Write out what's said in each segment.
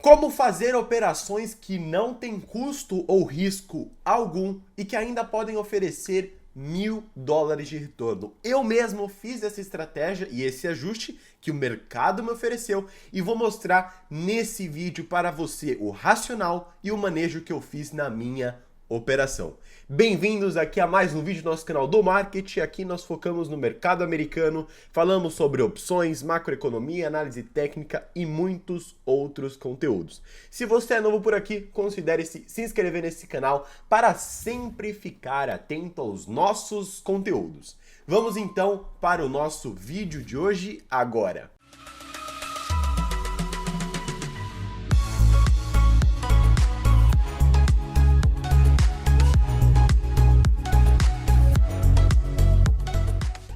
Como fazer operações que não têm custo ou risco algum e que ainda podem oferecer US$ 1.000 de retorno. Eu mesmo fiz essa estratégia e esse ajuste que o mercado me ofereceu e vou mostrar nesse vídeo para você o racional e o manejo que eu fiz na minha operação. Bem-vindos aqui a mais um vídeo do nosso canal do Market. Aqui nós focamos no mercado americano, falamos sobre opções, macroeconomia, análise técnica e muitos outros conteúdos. Se você é novo por aqui, considere se inscrever nesse canal para sempre ficar atento aos nossos conteúdos. Vamos então para o nosso vídeo de hoje agora.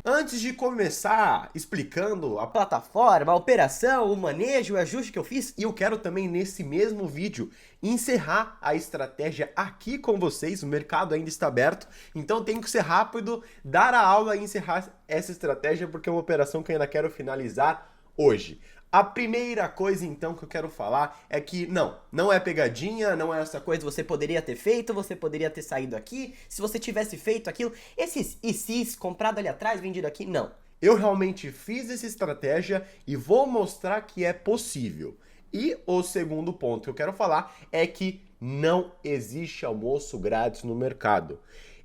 Antes de começar explicando a plataforma, a operação, o manejo, o ajuste que eu fiz, e eu quero também nesse mesmo vídeo encerrar a estratégia aqui com vocês, o mercado ainda está aberto, então tenho que ser rápido, dar a aula e encerrar essa estratégia porque é uma operação que eu ainda quero finalizar hoje. A primeira coisa, então, que eu quero falar é que não é pegadinha, não é essa coisa, você poderia ter feito, você poderia ter saído aqui, se você tivesse feito aquilo, esses ICs comprado ali atrás, vendido aqui, não. Eu realmente fiz essa estratégia e vou mostrar que é possível. E o segundo ponto que eu quero falar é que não existe almoço grátis no mercado.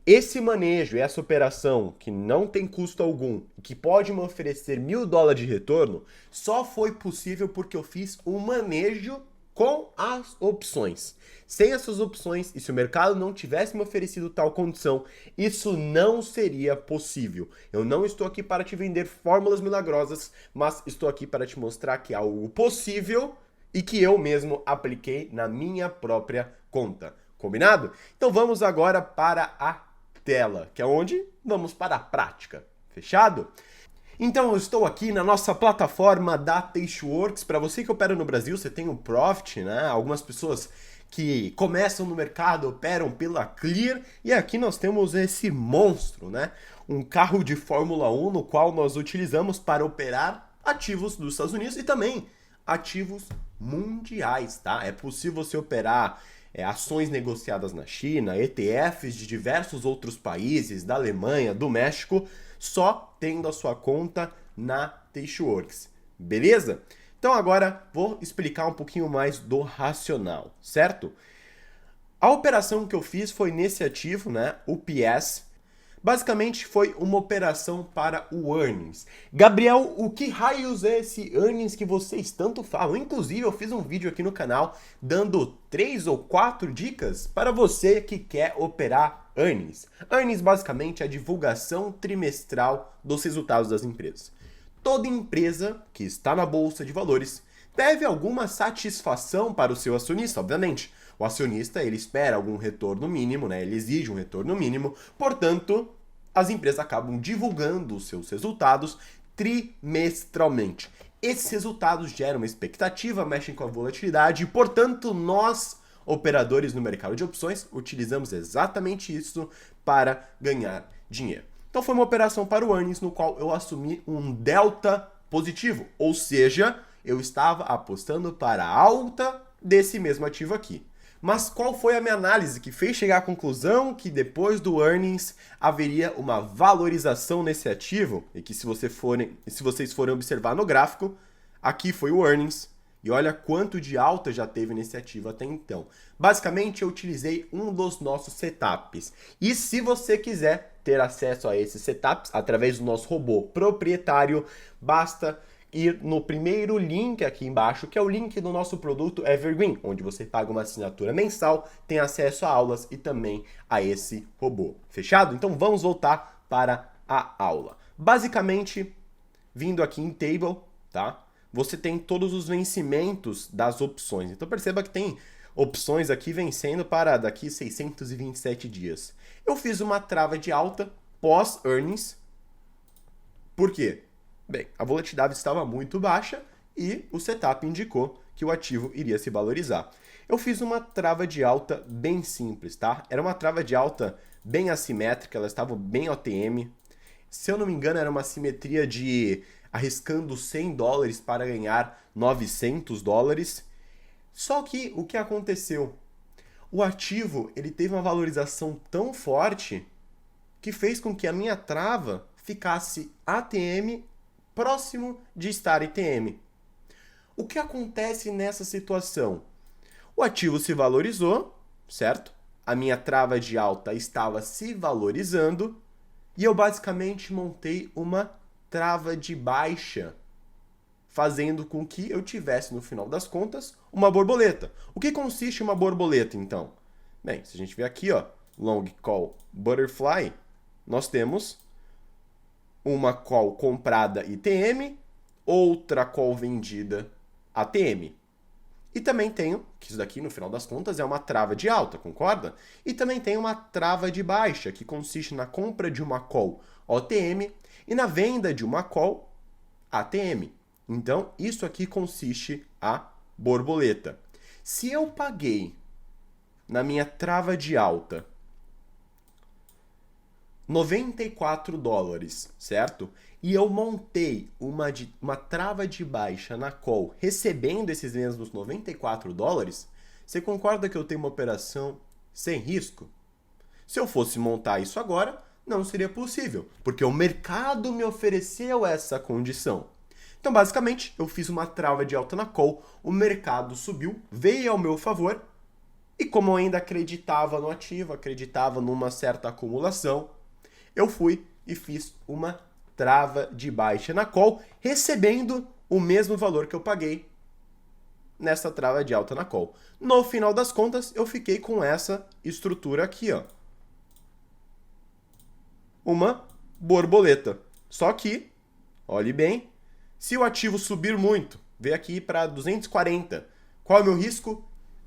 Esse manejo, essa operação que não tem custo algum, que pode me oferecer US$ 1.000 de retorno, só foi possível porque eu fiz um manejo com as opções. Sem essas opções, e se o mercado não tivesse me oferecido tal condição, isso não seria possível. Eu não estou aqui para te vender fórmulas milagrosas, mas estou aqui para te mostrar que é algo possível e que eu mesmo apliquei na minha própria conta. Combinado? Então vamos agora para a tela, que é onde vamos para a prática. Fechado? Então eu estou aqui na nossa plataforma da Tasteworks. Para você que opera no Brasil, você tem o Profit, né? Algumas pessoas que começam no mercado operam pela Clear, e aqui nós temos esse monstro, né? Um carro de Fórmula 1 no qual nós utilizamos para operar ativos dos Estados Unidos e também ativos mundiais, tá? É possível você operar ações negociadas na China, ETFs de diversos outros países, da Alemanha, do México, só tendo a sua conta na Tasteworks, beleza? Então agora vou explicar um pouquinho mais do racional, certo? A operação que eu fiz foi nesse ativo, né, o PS. Basicamente foi uma operação para o earnings. Gabriel, o que raios é esse earnings que vocês tanto falam? Inclusive eu fiz um vídeo aqui no canal dando 3 ou 4 dicas para você que quer operar earnings. Earnings basicamente é a divulgação trimestral dos resultados das empresas. Toda empresa que está na bolsa de valores deve alguma satisfação para o seu acionista, obviamente. O acionista, ele espera algum retorno mínimo, né? Ele exige um retorno mínimo, portanto, as empresas acabam divulgando os seus resultados trimestralmente. Esses resultados geram uma expectativa, mexem com a volatilidade e, portanto, nós, operadores no mercado de opções, utilizamos exatamente isso para ganhar dinheiro. Então foi uma operação para o earnings no qual eu assumi um delta positivo, ou seja, eu estava apostando para a alta desse mesmo ativo aqui. Mas qual foi a minha análise que fez chegar à conclusão que depois do earnings haveria uma valorização nesse ativo? E que se vocês forem observar no gráfico, aqui foi o earnings e olha quanto de alta já teve nesse ativo até então. Basicamente eu utilizei um dos nossos setups. E se você quiser ter acesso a esses setups através do nosso robô proprietário, basta ir no primeiro link aqui embaixo, que é o link do nosso produto Evergreen, onde você paga uma assinatura mensal, tem acesso a aulas e também a esse robô. Fechado? Então vamos voltar para a aula. Basicamente, vindo aqui em Table, tá? Você tem todos os vencimentos das opções. Então perceba que tem opções aqui vencendo para daqui 627 dias. Eu fiz uma trava de alta pós-earnings. Por quê? Bem, a volatilidade estava muito baixa e o setup indicou que o ativo iria se valorizar. Eu fiz uma trava de alta bem simples, tá? Era uma trava de alta bem assimétrica, ela estava bem OTM. Se eu não me engano, era uma simetria de arriscando $100 para ganhar $900. Só que o que aconteceu? O ativo ele teve uma valorização tão forte que fez com que a minha trava ficasse ATM próximo de estar ITM. O que acontece nessa situação? O ativo se valorizou, certo? A minha trava de alta estava se valorizando e eu basicamente montei uma trava de baixa, fazendo com que eu tivesse, no final das contas, uma borboleta. O que consiste uma borboleta, então? Bem, se a gente ver aqui, ó, long call butterfly, nós temos uma call comprada ITM, outra call vendida ATM. E também tenho, que isso daqui no final das contas é uma trava de alta, concorda? E também tem uma trava de baixa, que consiste na compra de uma call OTM e na venda de uma call ATM. Então, isso aqui consiste a borboleta. Se eu paguei na minha trava de alta $94, certo? E eu montei uma trava de baixa na call recebendo esses mesmos $94, você concorda que eu tenho uma operação sem risco? Se eu fosse montar isso agora, não seria possível, porque o mercado me ofereceu essa condição. Então, basicamente, eu fiz uma trava de alta na call, o mercado subiu, veio ao meu favor, e como eu ainda acreditava no ativo, acreditava numa certa acumulação, eu fui e fiz uma trava de baixa na call, recebendo o mesmo valor que eu paguei nessa trava de alta na call. No final das contas, eu fiquei com essa estrutura aqui, ó. Uma borboleta. Só que, olhe bem, se o ativo subir muito, veio aqui para 240, qual é o meu risco?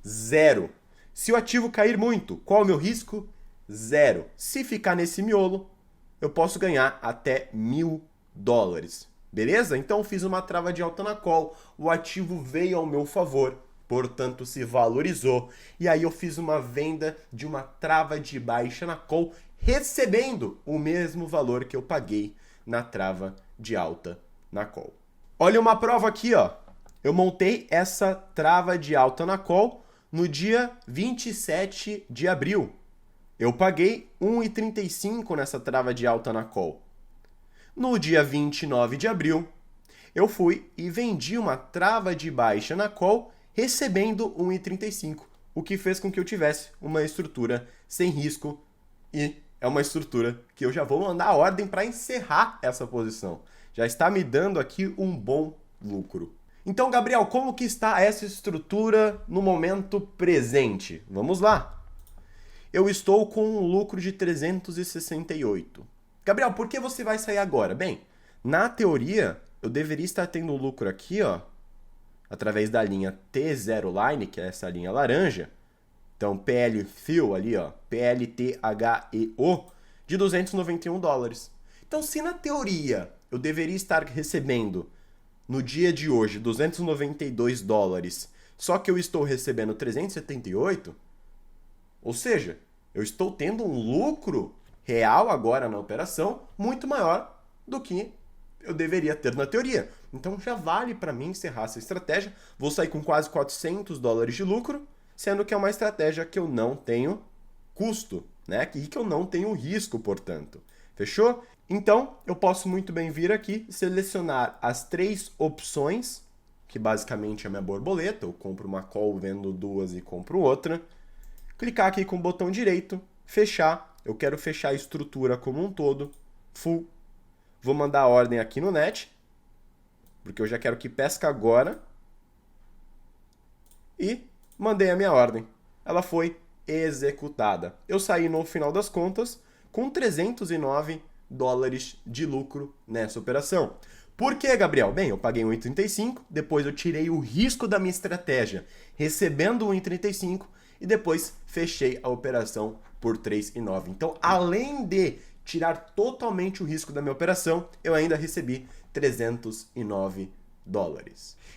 Zero. Se o ativo cair muito, qual é o meu risco? Zero. Se ficar nesse miolo, eu posso ganhar até $1.000. Beleza? Então eu fiz uma trava de alta na call, o ativo veio ao meu favor, portanto se valorizou, e aí eu fiz uma venda de uma trava de baixa na call, recebendo o mesmo valor que eu paguei na trava de alta na call. Olha uma prova aqui, ó. Eu montei essa trava de alta na call no dia 27 de abril. Eu paguei 1,35 nessa trava de alta na call. No dia 29 de abril, eu fui e vendi uma trava de baixa na call, recebendo 1,35, o que fez com que eu tivesse uma estrutura sem risco e é uma estrutura que eu já vou mandar a ordem para encerrar essa posição. Já está me dando aqui um bom lucro. Então, Gabriel, como que está essa estrutura no momento presente? Vamos lá. Eu estou com um lucro de 368. Gabriel, por que você vai sair agora? Bem, na teoria, eu deveria estar tendo um lucro aqui, ó, através da linha T0 Line, que é essa linha laranja. Então, PL Fill ali, ó, PLTHEO, de $291. Então, se na teoria eu deveria estar recebendo no dia de hoje $292, só que eu estou recebendo 378, ou seja, eu estou tendo um lucro real agora na operação muito maior do que eu deveria ter na teoria. Então já vale para mim encerrar essa estratégia. Vou sair com quase $400 de lucro, sendo que é uma estratégia que eu não tenho custo, né? E que eu não tenho risco, portanto. Fechou? Então, eu posso muito bem vir aqui, selecionar as 3 opções, que basicamente é a minha borboleta. Eu compro uma call, vendo 2 e compro outra. Clicar aqui com o botão direito, fechar. Eu quero fechar a estrutura como um todo, full. Vou mandar a ordem aqui no net, porque eu já quero que pesca agora. E mandei a minha ordem. Ela foi executada. Eu saí no final das contas com $309 de lucro nessa operação. Por que, Gabriel? Bem, eu paguei 1,35, depois eu tirei o risco da minha estratégia, recebendo 1,35 e depois fechei a operação por 3,9. Então, além de tirar totalmente o risco da minha operação, eu ainda recebi $309.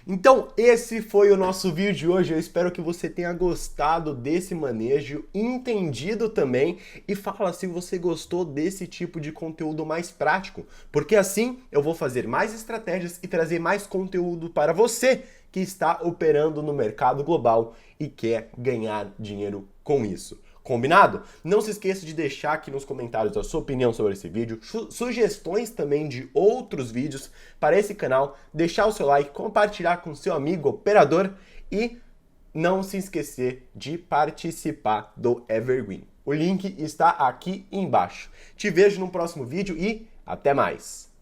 Então, esse foi o nosso vídeo de hoje. Eu espero que você tenha gostado desse manejo, entendido também, e fala se você gostou desse tipo de conteúdo mais prático, porque assim eu vou fazer mais estratégias e trazer mais conteúdo para você que está operando no mercado global e quer ganhar dinheiro com isso. Combinado? Não se esqueça de deixar aqui nos comentários a sua opinião sobre esse vídeo, sugestões também de outros vídeos para esse canal, deixar o seu like, compartilhar com seu amigo operador e não se esquecer de participar do Evergreen. O link está aqui embaixo. Te vejo no próximo vídeo e até mais!